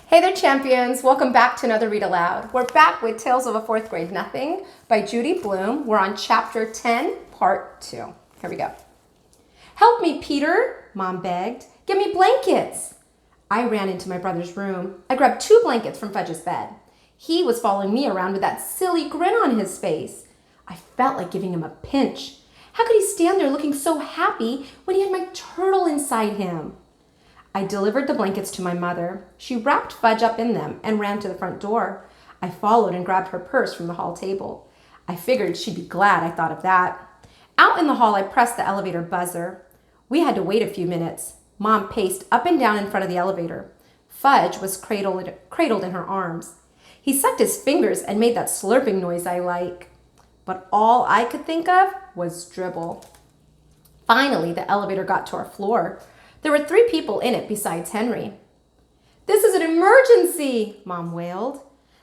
Hey there, champions. Welcome back to another Read Aloud. We're back with Tales of a Fourth Grade Nothing by Judy Blume. We're on Chapter 10, Part 2. Here we go. Help me, Peter, Mom begged. Give me blankets. I ran into my brother's room. I grabbed 2 blankets from Fudge's bed. He was following me around with that silly grin on his face. I felt like giving him a pinch. How could he stand there looking so happy when he had my turtle inside him? I delivered the blankets to my mother. She wrapped Fudge up in them and ran to the front door. I followed and grabbed her purse from the hall table. I figured she'd be glad I thought of that. Out in the hall, I pressed the elevator buzzer. We had to wait a few minutes. Mom paced up and down in front of the elevator. Fudge was cradled in her arms. He sucked his fingers and made that slurping noise I like. But all I could think of was dribble. Finally, the elevator got to our floor. There were 3 people in it besides Henry. "This is an emergency," Mom wailed.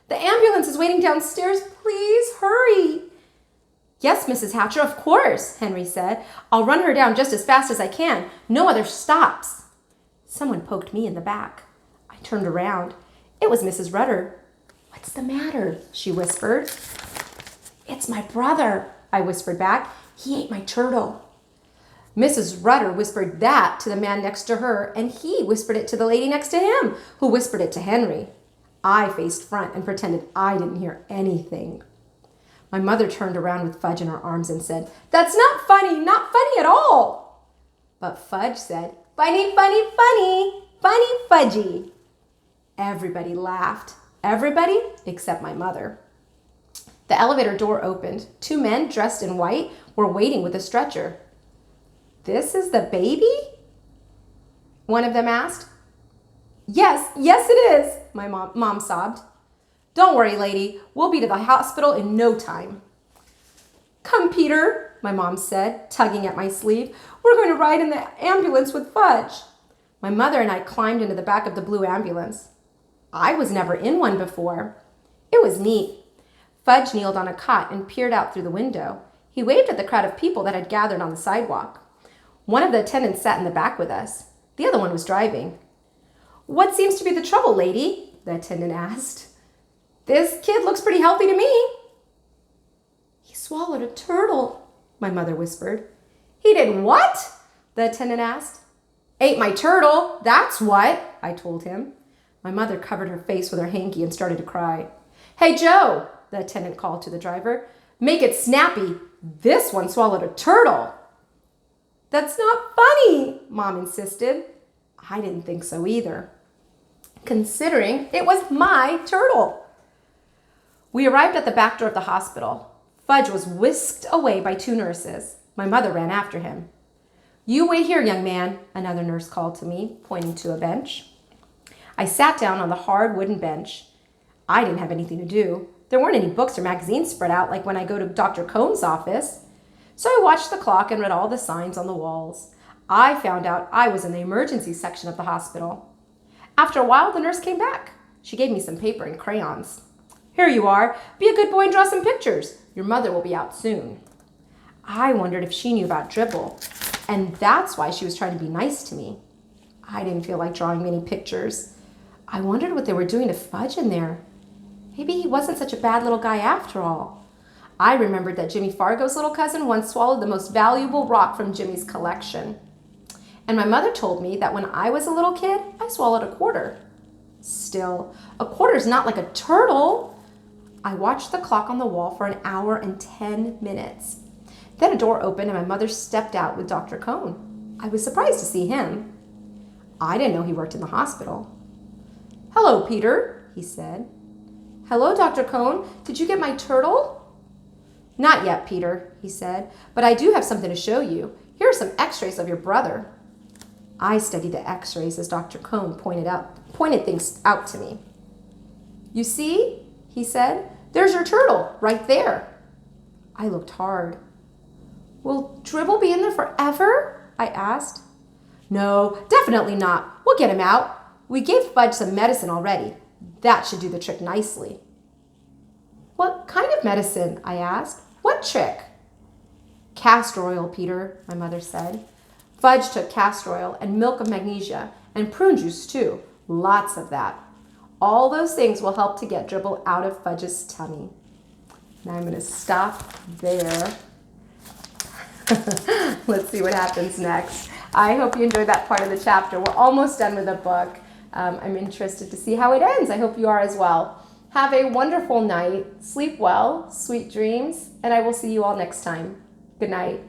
"The ambulance is waiting downstairs. Please hurry." "Yes, Mrs. Hatcher, of course," Henry said. "I'll run her down just as fast as I can. No other stops." Someone poked me in the back. I turned around. It was Mrs. Rudder. "What's the matter?" she whispered. "It's my brother," I whispered back. "He ate my turtle." Mrs. Rudder whispered that to the man next to her, and he whispered it to the lady next to him, who whispered it to Henry. I faced front and pretended I didn't hear anything. My mother turned around with Fudge in her arms and said, "That's not funny at all." But Fudge said, "Funny, funny, funny, funny Fudgy." Everybody laughed. Everybody except my mother. The elevator door opened. 2 men dressed in white were waiting with a stretcher. "This is the baby?" one of them asked. Yes, it is," my mom sobbed. "Don't worry, lady. We'll be to the hospital in no time." "Come, Peter," my mom said, tugging at my sleeve. "We're going to ride in the ambulance with Fudge." My mother and I climbed into the back of the blue ambulance. I was never in one before. It was neat. Fudge kneeled on a cot and peered out through the window. He waved at the crowd of people that had gathered on the sidewalk. One of the attendants sat in the back with us. The other one was driving. "What seems to be the trouble, lady?" the attendant asked. "This kid looks pretty healthy to me." "He swallowed a turtle," my mother whispered. "He did what?" the attendant asked. "Ate my turtle, that's what," I told him. My mother covered her face with her hanky and started to cry. "Hey, Joe," the attendant called to the driver. "Make it snappy. This one swallowed a turtle." "That's not funny," Mom insisted. I didn't think so either, considering it was my turtle. We arrived at the back door of the hospital. Fudge was whisked away by 2 nurses. My mother ran after him. "You wait here, young man," another nurse called to me, pointing to a bench. I sat down on the hard wooden bench. I didn't have anything to do. There weren't any books or magazines spread out like when I go to Dr. Cohn's office. So I watched the clock and read all the signs on the walls. I found out I was in the emergency section of the hospital. After a while, the nurse came back. She gave me some paper and crayons. "Here you are. Be a good boy and draw some pictures. Your mother will be out soon." I wondered if she knew about dribble, and that's why she was trying to be nice to me. I didn't feel like drawing many pictures. I wondered what they were doing to Fudge in there. Maybe he wasn't such a bad little guy after all. I remembered that Jimmy Fargo's little cousin once swallowed the most valuable rock from Jimmy's collection. And my mother told me that when I was a little kid, I swallowed a quarter. Still, a quarter's not like a turtle. I watched the clock on the wall for 1 hour and 10 minutes. Then a door opened and my mother stepped out with Dr. Cohn. I was surprised to see him. I didn't know he worked in the hospital. "Hello, Peter," he said. "Hello, Dr. Cohn. Did you get my turtle?" "Not yet, Peter," he said, "but I do have something to show you. Here are some x-rays of your brother." I studied the x-rays as Dr. Cohn pointed things out to me. "You see," he said, "there's your turtle right there." I looked hard. "Will Dribble be in there forever?" I asked. "No, definitely not. We'll get him out. We gave Fudge some medicine already. That should do the trick nicely." "What kind of medicine?" I asked. "What trick?" "Castor oil, Peter," my mother said. Fudge took castor oil and milk of magnesia and prune juice too. Lots of that. All those things will help to get Dribble out of Fudge's tummy. Now I'm going to stop there. Let's see what happens next. I hope you enjoyed that part of the chapter. We're almost done with the book. I'm interested to see how it ends. I hope you are as well. Have a wonderful night. Sleep well, sweet dreams, and I will see you all next time. Good night.